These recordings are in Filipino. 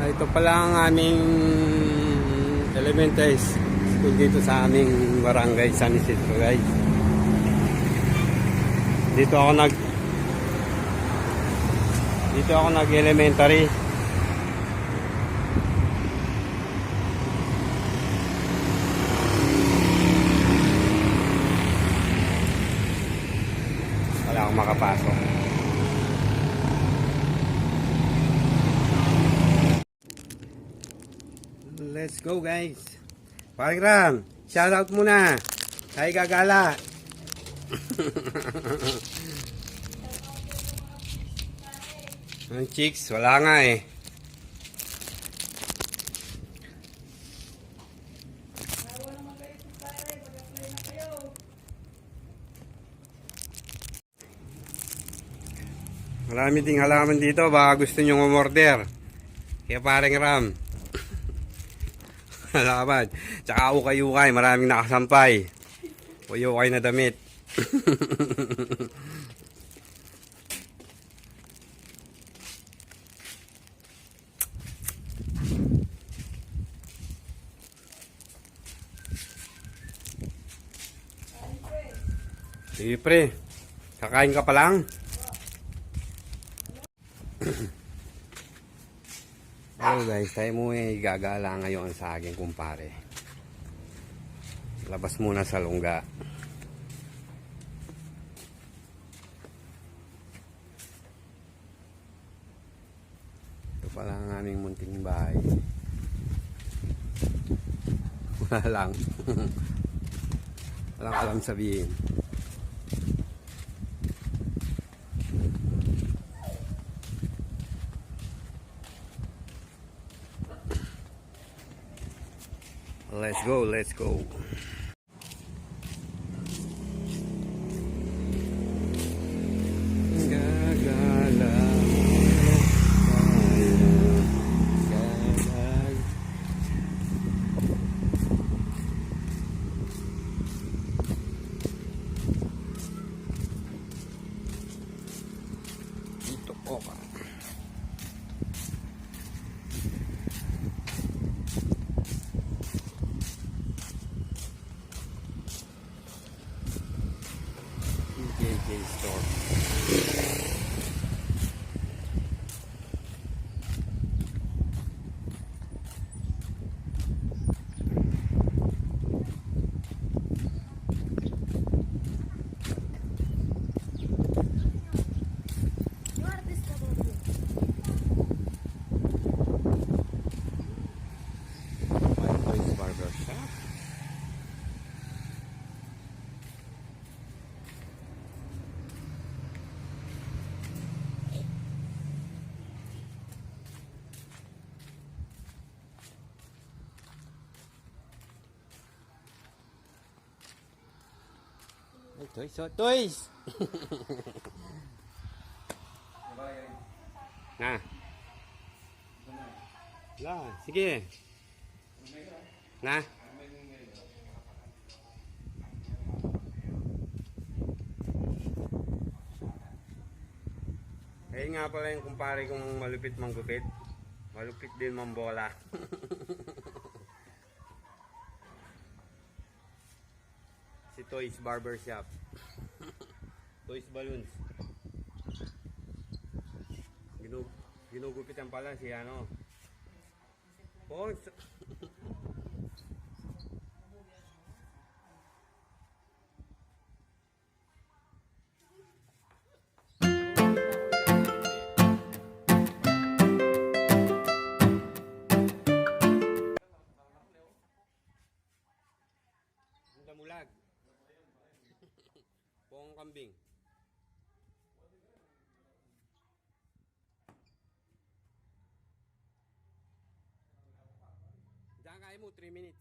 Ito pala ang aming elementary school dito sa aming barangay San Isidro, guys. Dito ako nag-elementary. Wala akong makapasok. Let's go, guys. Paring Ram, shout out muna. Tayo gagala. Ang chicks, wala nga eh. Marami ding halaman dito, baka gusto nyo umorder. Kaya Paring Ram. Halaman. Tsaka ukay-ukay, maraming nakasampay. Ukay na damit. Sige pre, kakain ka pa lang? Hello guys, tayo muna gagala ngayon sa aking kumpare. Labas muna sa lungga. Ito pala ang aming munting bahay. Wala lang. Walang alam sabihin. Let's go, let's go. Gagala. Dito po ka. Store. Toys, oh, toys! Na. La, sige. Na. Ayun nga pala yung kumpare kong malupit manggupit. Malupit din mambola. Si Toys Barbershop. Toys Balloons. Ginugupitan pala si ano. Oh, yung kambing. Diyan kaya mo, 3 minutes.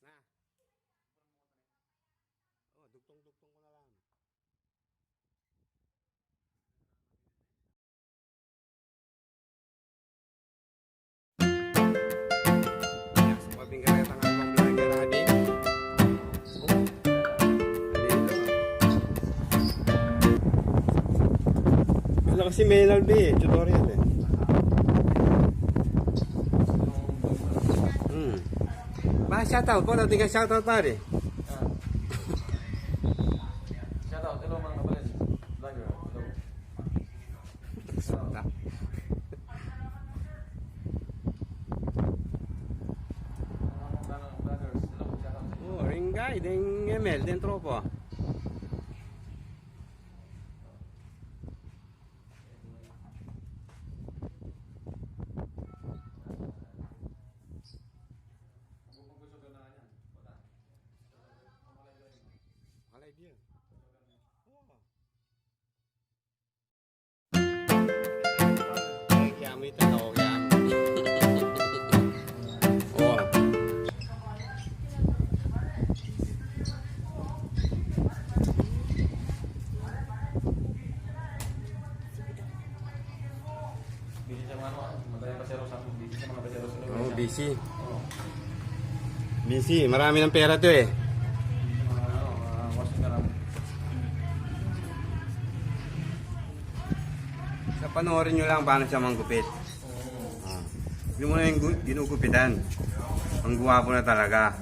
Na. Oh, dugtong-dugtong ko na lang. Sa pabing kareta ng ibang vlogger natin. Wala kasi may LB eh, tutorial eh. Shoutout po, natin ka shoutout pare. Shoutout, hello mga kapalit. Vlogger, hello. Shoutout. Vloggers, hello, shoutout. Oh, Ringay, ding ML, din tropo. Malay dia. Oh. Kaya mo ito ako kaya. Oh. Busy sa mga ano, madaya pasero sa busy sa mga pasero sila. Oh, busy. Busy, marami ng pera to eh. Mga ano, washing na lang. Sa panoorin nyo lang paano siya manggupit. Ah. Hindi mo na yung ginugupitan. Ang guwapo na talaga.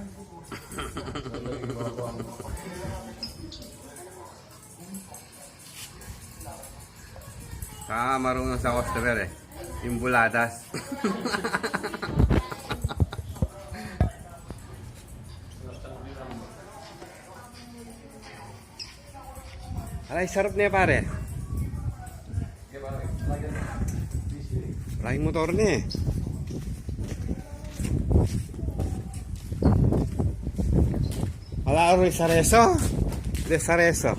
Marunong sa customer eh. Yung buladas. Alay, sarap niya pare. Okay, pare. Vlogger. Busy. Maraming motor na eh. Wala rin Sareso. De Sareso.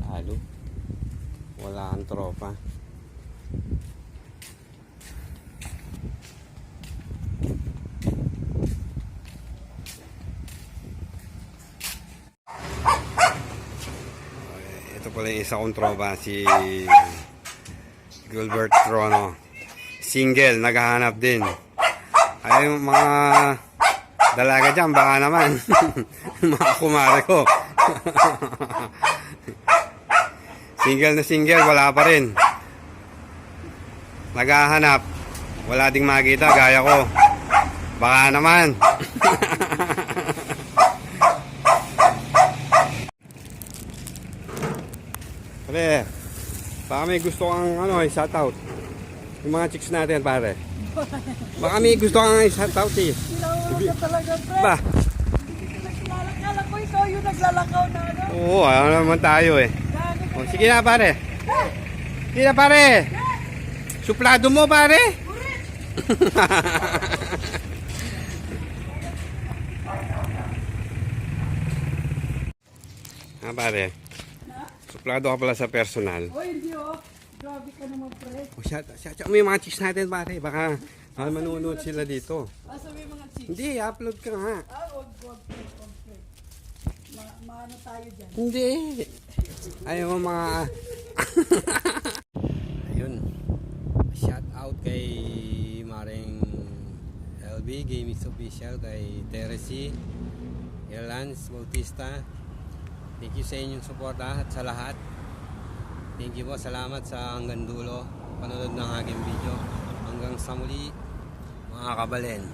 Lalo. Wala ang tropa. Ito pala yung isa kong tropa, si Gilbert Trono. Single, naghahanap din. Ay, yung mga dalaga dyan, baka naman. Mga kumare ko. Single na single, wala pa rin. Naghahanap, wala ding makita, gaya ko. Baka naman. Pare, baka may gusto kang ano, shoutout. Yung mga chicks natin, pare. Baka may gusto kang shoutout eh. Ginawa ka talaga, pre. Ba? Hindi ka naglalak. Kala ko ikaw yung naglalakaw na ano. Oo, ano naman tayo eh. Gagi ka. O, sige na, pare. Sige na, pare. Suplado mo, pare. Pare. Suplado ka pala sa personal. Oh, hindi oh. Grabe ka naman, pre. O, shout mo yung mga chicks natin, pare. Baka manunood sila dito. Asa may mga chicks? Hindi, upload ka nga. Wag, pre. Maano tayo dyan? Hindi. Ayaw mo mga... Ayun. Shout out kay Maring LB Gaming Official, kay Teresy, kay Lance Bautista. Thank you sa inyong suporta at sa lahat. Thank you po. Salamat sa hanggang dulo panonood ng aking video. Hanggang sa muli, mga kabalen.